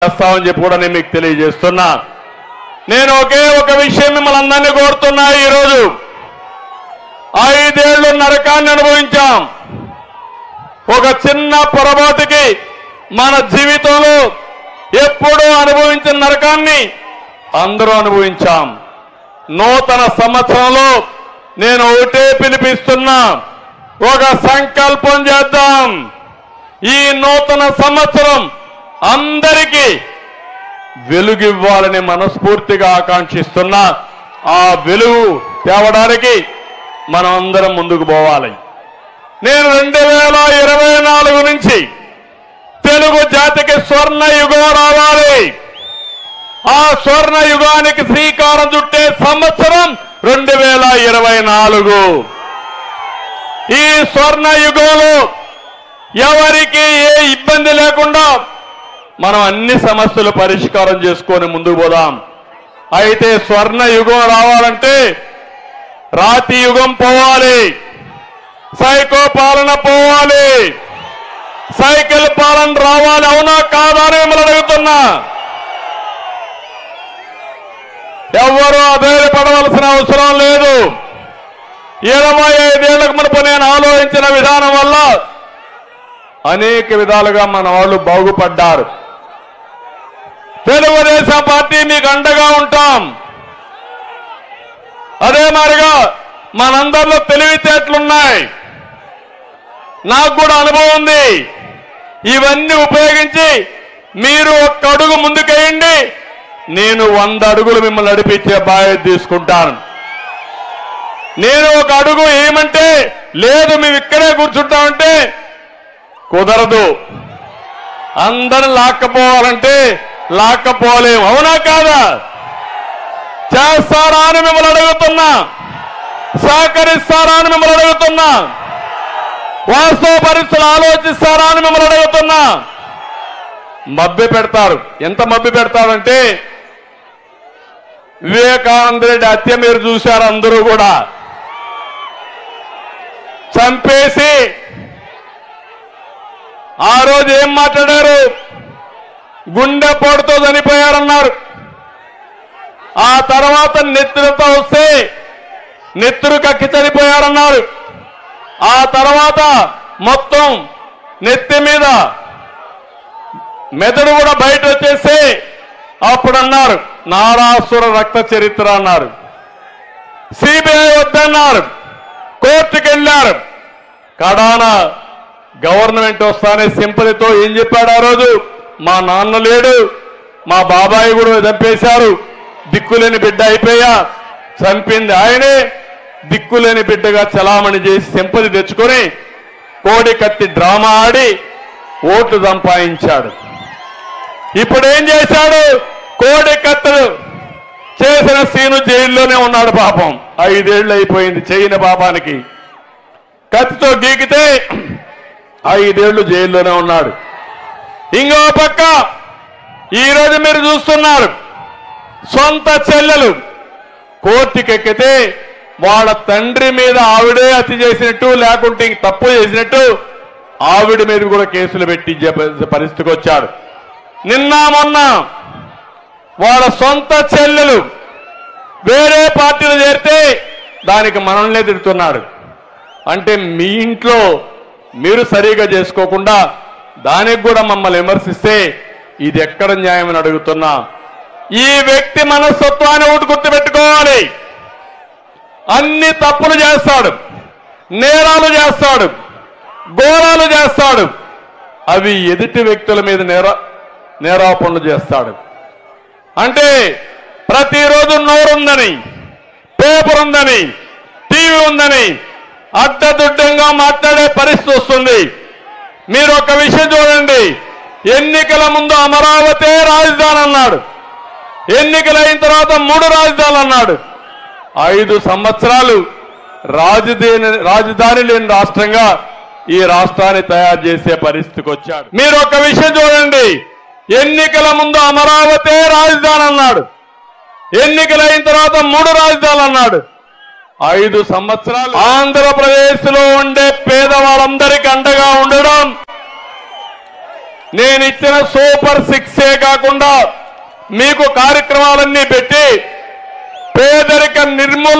చేస్తామని చెప్పి కూడా నేను మీకు తెలియజేస్తున్నా. నేను ఒకే ఒక విషయం మిమ్మల్ని అందరినీ కోరుతున్నా. ఈరోజు 5 ఏళ్లు నరకాన్ని అనుభవించాం. ఒక చిన్న పొరపాటుకి మన జీవితంలో ఎప్పుడూ అనుభవించిన నరకాన్ని అందరూ అనుభవించాం. నూతన సంవత్సరంలో నేను ఒకటే పిలిపిస్తున్నా, ఒక సంకల్పం చేద్దాం. ఈ నూతన సంవత్సరం అందరికీ వెలుగివ్వాలని మనస్ఫూర్తిగా ఆకాంక్షిస్తున్నా. ఆ వెలుగు తేవడానికి మనం అందరం ముందుకు పోవాలి. నేను 2024 నుంచి తెలుగు జాతికి స్వర్ణ యుగం రావాలి. ఆ స్వర్ణ యుగానికి శ్రీకారం చుట్టే సంవత్సరం 2024. ఈ స్వర్ణ యుగంలో ఎవరికి ఏ ఇబ్బంది లేకుండా మనం అన్ని సమస్యలు పరిష్కారం చేసుకొని ముందుకు పోదాం. అయితే స్వర్ణ యుగం రావాలంటే రాతి యుగం పోవాలి, సైకో పాలన పోవాలి, సైకిల్ పాలన రావాలి. అవునా కాదా అని మిమ్మల్ని అడుగుతున్నా. ఎవ్వరూ అధైర్యపడవలసిన అవసరం లేదు. 25 ఏళ్లకు మునుపు నేను ఆలోచించిన విధానం వల్ల అనేక విధాలుగా మన వాళ్ళు బాగుపడ్డారు. తెలుగుదేశం పార్టీ మీకు అండగా ఉంటాం. అదే మాదిరిగా మనందరిలో తెలివితేటలున్నాయి, నాకు కూడా అనుభవం ఉంది. ఇవన్నీ ఉపయోగించి మీరు ఒక్క అడుగు ముందుకేయండి, నేను 100 అడుగులు మిమ్మల్ని నడిపించే బాధ్యత తీసుకుంటాను. నేను ఒక అడుగు ఏమంటే లేదు మేము ఇక్కడే కూర్చుంటామంటే కుదరదు. అందరూ లాక్కపోవాలంటే లాక్కపోలేము. అవునా కాదా? చేస్తారా అని మిమ్మల్ని అడుగుతున్నా, సహకరిస్తారా అని మిమ్మల్ని అడుగుతున్నా, వాస్తవ పరిస్థితులు ఆలోచిస్తారా అని మిమ్మల్ని అడుగుతున్నా. మభ్య పెడతారు. ఎంత మభ్య పెడతారంటే వివేకానంద రెడ్డి హత్య మీరు చూశారు. అందరూ కూడా చంపేసి ఆ రోజు ఏం మాట్లాడారు? గుండెపోటుతో చనిపోయారన్నారు. ఆ తర్వాత నెత్తురుతో వస్తే నెత్తురు కక్కి చనిపోయారన్నారు. ఆ తర్వాత మొత్తం నెత్తి మీద మెదడు కూడా బయట వచ్చేసి అప్పుడు అన్నారు నారాసుర రక్త చరిత్ర అన్నారు. సిబిఐ వద్దన్నారు, కోర్టుకు వెళ్ళారు. కడాన గవర్నమెంట్ వస్తానే సింపతితో ఏం చెప్పాడు ఆ రోజు? మా నాన్న లేడు, మా బాబాయి కూడా చంపేశారు, దిక్కులేని బిడ్డ అయిపోయా, చంపింది ఆయనే, దిక్కులేని బిడ్డగా చలామణి చేసి సింపతి తెచ్చుకొని కోడి కత్తి డ్రామా ఆడి ఓట్లు సంపాదించాడు. ఇప్పుడు ఏం చేశాడు? కోడి కత్తులు చేసిన సీను జైల్లోనే ఉన్నాడు. పాపం 5 ఏళ్ళు అయిపోయింది చేయని పాపానికి. కత్తితో గీకితే 5 ఏళ్ళు జైల్లోనే ఉన్నాడు. ఇంకో పక్క ఈరోజు మీరు చూస్తున్నారు, సొంత చెల్లెలు కోర్టుకెక్కితే వాళ్ళ తండ్రి మీద ఆవిడే హత్య చేసినట్టు లేకుంటే ఇంక తప్పు చేసినట్టు ఆవిడ మీద కూడా కేసులు పెట్టి పరిస్థితికి వచ్చాడు. నిన్న మొన్న వాళ్ళ సొంత చెల్లెలు వేరే పార్టీలు చేరితే దానికి మనల్నే తిడుతున్నాడు. అంటే మీ ఇంట్లో మీరు సరిగా చేసుకోకుండా దానికి కూడా మమ్మల్ని విమర్శిస్తే ఇది ఎక్కడ న్యాయమని అడుగుతున్నా. ఈ వ్యక్తి మనస్తత్వాన్ని ఒకటి గుర్తుపెట్టుకోవాలి. అన్ని తప్పులు చేస్తాడు, నేరాలు చేస్తాడు, ఘోరాలు చేస్తాడు. అవి ఎదుటి వ్యక్తుల మీద నేరాపణలు చేస్తాడు. అంటే ప్రతిరోజు నోరుందని, పేపర్ ఉందని, టీవీ ఉందని అడ్డదుడ్డంగా మాట్లాడే పరిస్థితి వస్తుంది. మీరు ఒక విషయం చూడండి, ఎన్నికల ముందు అమరావతి రాజధాని అన్నాడు, ఎన్నికలైన తర్వాత 3 రాజధానులు అన్నాడు. 5 సంవత్సరాలు రాజధాని లేని రాష్ట్రంగా ఈ రాష్ట్రాన్ని తయారు చేసే పరిస్థితికి వచ్చాడు. మీరు ఒక విషయం చూడండి, ఎన్నికల ముందు అమరావతి రాజధాని అన్నాడు, ఎన్నికలైన తర్వాత 3 రాజధానులు అన్నాడు. 5 సంవత్సరాలు ఆంధ్రప్రదేశ్ లో ఉండే పేదవాళ్ళందరికీ అండగా ఉండడం, నేను ఇచ్చిన సూపర్ 6 కాకుండా మీకు కార్యక్రమాలన్నీ పెట్టి పేదరిక నిర్మూలన